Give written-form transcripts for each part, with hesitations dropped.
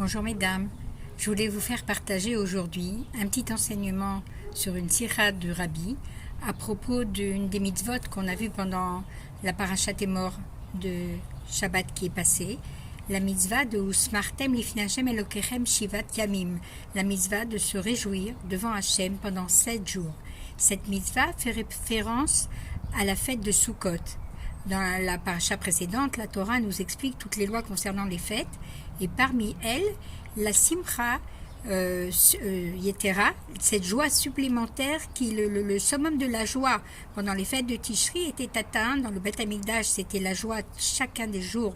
Bonjour mesdames, je voulais vous faire partager aujourd'hui un petit enseignement sur une sira de Rabbi à propos d'une des mitzvot qu'on a vu pendant la parashat Emor de Shabbat qui est passée, la mitzvah de Usmartem lifnei Hashem Elokechem Shivat Yamim, la mitzvah de se réjouir devant Hashem pendant 7 jours. Cette mitzvah fait référence à la fête de Sukkot. Dans la paracha précédente, la Torah nous explique toutes les lois concernant les fêtes, et parmi elles, la simcha yetera, cette joie supplémentaire qui le summum de la joie pendant les fêtes de Tishri était atteint dans le Beth Amikdash. C'était la joie chacun des jours,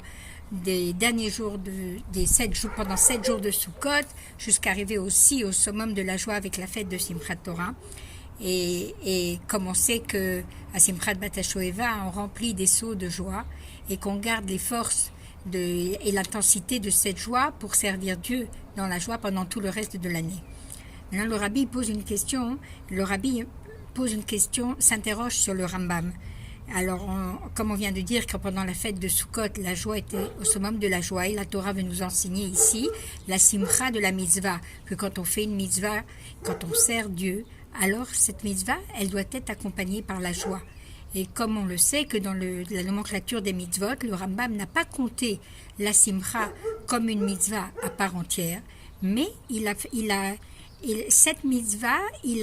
des derniers jours des 7 jours, pendant 7 jours de Sukkot, jusqu'à arriver aussi au summum de la joie avec la fête de Simchat Torah. Et comme on sait que à Simchat Bat HaShoeva, on remplit des seaux de joie et qu'on garde les forces et l'intensité de cette joie pour servir Dieu dans la joie pendant tout le reste de l'année. Maintenant, le rabbi pose une question. S'interroge sur le Rambam. Alors, comme on vient de dire que pendant la fête de Sukkot, la joie était au summum de la joie, et la Torah veut nous enseigner ici la simcha de la mitzvah, que quand on fait une mitzvah, quand on sert Dieu, alors cette mitzvah, elle doit être accompagnée par la joie. Et comme on le sait que dans la nomenclature des mitzvot, le Rambam n'a pas compté la simcha comme une mitzvah à part entière, mais cette mitzvah, il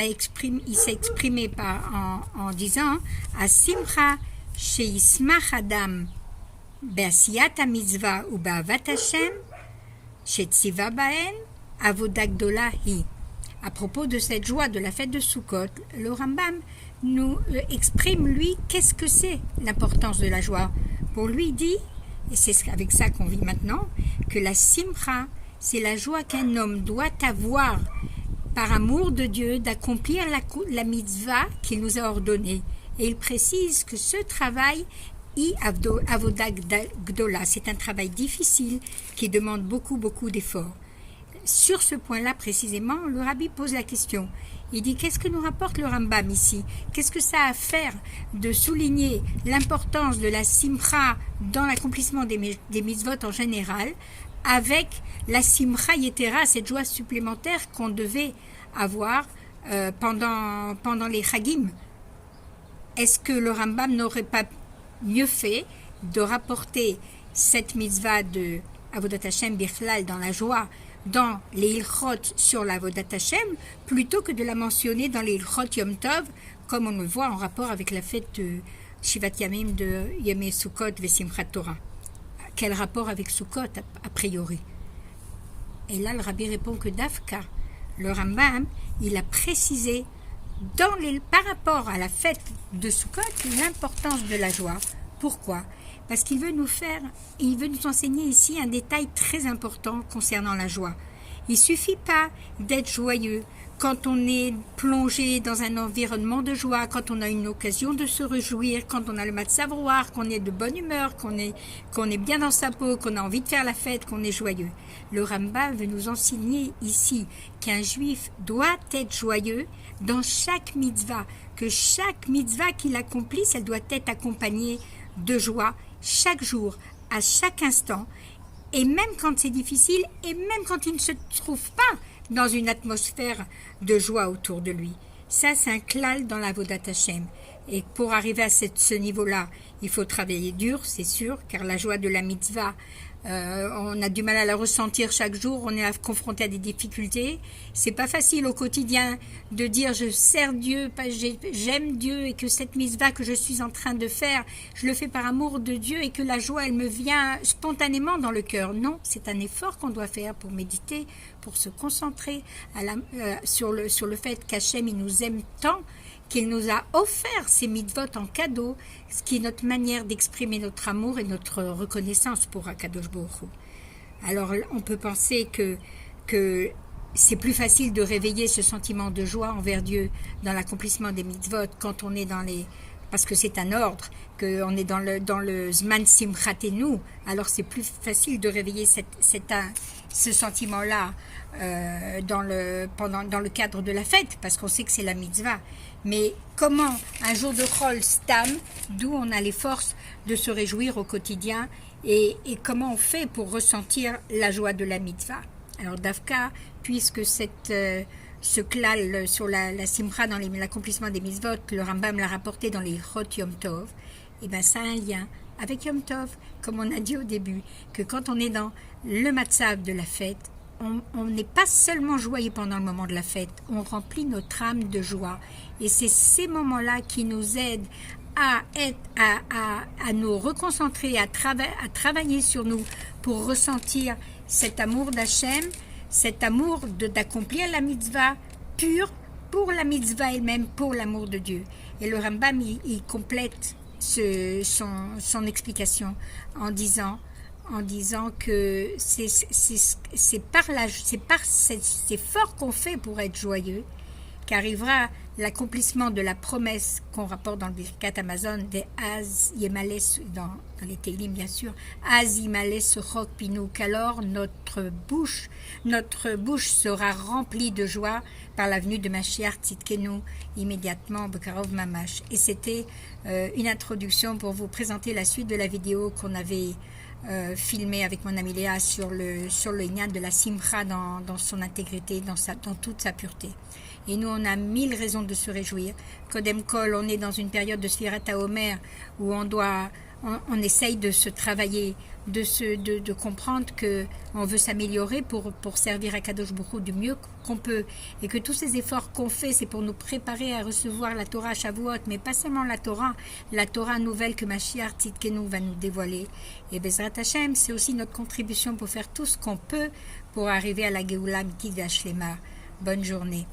s'est exprimé en disant « Simcha sheismach adam be'asiyat ha-mitzvah ou be'avat Hashem shetziva bahen avoda gdola hi » À propos de cette joie de la fête de Sukkot, le Rambam nous exprime, lui, qu'est-ce que c'est l'importance de la joie. Pour lui, il dit, et c'est avec ça qu'on vit maintenant, que la simcha, c'est la joie qu'un homme doit avoir par amour de Dieu d'accomplir la mitzvah qu'il nous a ordonnée. Et il précise que ce travail, avoda gdola, c'est un travail difficile qui demande beaucoup d'efforts. Sur ce point-là précisément, le rabbi pose la question. Il dit, qu'est-ce que nous rapporte le Rambam ici? Qu'est-ce que ça a à faire de souligner l'importance de la simcha dans l'accomplissement des mitzvot en général, avec la simcha yetera, cette joie supplémentaire qu'on devait avoir pendant les chagim? Est-ce que le Rambam n'aurait pas mieux fait de rapporter cette mitzvah de Avodat Hashem Bichlal dans la joie, dans les Ilchot sur la Avodat Hashem, plutôt que de la mentionner dans les Ilchot Yom Tov, comme on le voit en rapport avec la fête de Shivat Yamim de Yemei Sukkot Vesimchat Torah? Quel rapport avec Sukkot a priori? Et là, le Rabbi répond que Dafka, le Rambam, il a précisé par rapport à la fête de Sukkot l'importance de la joie. Pourquoi? Parce qu'il veut nous enseigner ici un détail très important concernant la joie. Il ne suffit pas d'être joyeux quand on est plongé dans un environnement de joie, quand on a une occasion de se réjouir, quand on a le matzav roar, qu'on est de bonne humeur, qu'on est bien dans sa peau, qu'on a envie de faire la fête, qu'on est joyeux. Le Rambam veut nous enseigner ici qu'un juif doit être joyeux dans chaque mitzvah, que chaque mitzvah qu'il accomplisse, elle doit être accompagnée de joie chaque jour, à chaque instant, et même quand c'est difficile, et même quand il ne se trouve pas dans une atmosphère de joie autour de lui. Ça, c'est un klal dans la Avodat Hashem. Et pour arriver à ce niveau-là, il faut travailler dur, c'est sûr, car la joie de la mitzvah, on a du mal à la ressentir chaque jour, on est confronté à des difficultés. C'est pas facile au quotidien de dire je sers Dieu, j'aime Dieu, et que cette mitzvah que je suis en train de faire, je le fais par amour de Dieu, et que la joie elle me vient spontanément dans le cœur. Non, c'est un effort qu'on doit faire pour méditer, pour se concentrer sur le fait qu'Hachem il nous aime tant, qu'il nous a offert ces mitzvot en cadeau, ce qui est notre manière d'exprimer notre amour et notre reconnaissance pour Akadosh Baruch Hu. Alors on peut penser que c'est plus facile de réveiller ce sentiment de joie envers Dieu dans l'accomplissement des mitzvot quand on est parce que c'est un ordre, qu'on est dans le Zman Simchatenu, alors c'est plus facile de réveiller ce sentiment-là dans le cadre de la fête, parce qu'on sait que c'est la mitzvah. Mais comment un jour de Chol Stam, d'où on a les forces de se réjouir au quotidien, et comment on fait pour ressentir la joie de la mitzvah? Alors Davka, puisque ce klal sur la simcha dans l'accomplissement des mitzvot, le Rambam l'a rapporté dans les Chot Yom Tov, et bien ça a un lien avec Yom Tov, comme on a dit au début, que quand on est dans le matzav de la fête, on n'est pas seulement joyeux pendant le moment de la fête, on remplit notre âme de joie. Et c'est ces moments-là qui nous aident à nous reconcentrer, à travailler sur nous pour ressentir cet amour d'Hachem, cet amour d'accomplir la mitzvah pure pour la mitzvah elle-même, pour l'amour de Dieu. Et le Rambam, il complète son explication en disant que c'est par cet effort qu'on fait pour être joyeux qu'arrivera l'accomplissement de la promesse qu'on rapporte dans le Birkat Amazon des Az Yemales, dans les Télim bien sûr, Az Yemales Chok Pinu, qu'alors notre bouche sera remplie de joie par la venue de Mashiach Tzidkenu immédiatement, Bekarov Mamash. Et c'était une introduction pour vous présenter la suite de la vidéo qu'on avait filmé avec mon ami Léa sur le Inyan de la Simcha dans son intégrité, dans toute sa pureté. Et nous, on a 1000 raisons de se réjouir. Kodem Kol, on est dans une période de Sfirat HaOmer où on essaye de se travailler, de comprendre que on veut s'améliorer pour servir à Kadosh Baruch Hu du mieux qu'on peut, et que tous ces efforts qu'on fait, c'est pour nous préparer à recevoir la Torah Shavuot, mais pas seulement la Torah nouvelle que Mashiach Tzidkenu va nous dévoiler. Et Bezrat Hashem, c'est aussi notre contribution pour faire tout ce qu'on peut pour arriver à la Geoula Mitig Hashlema. Bonne journée.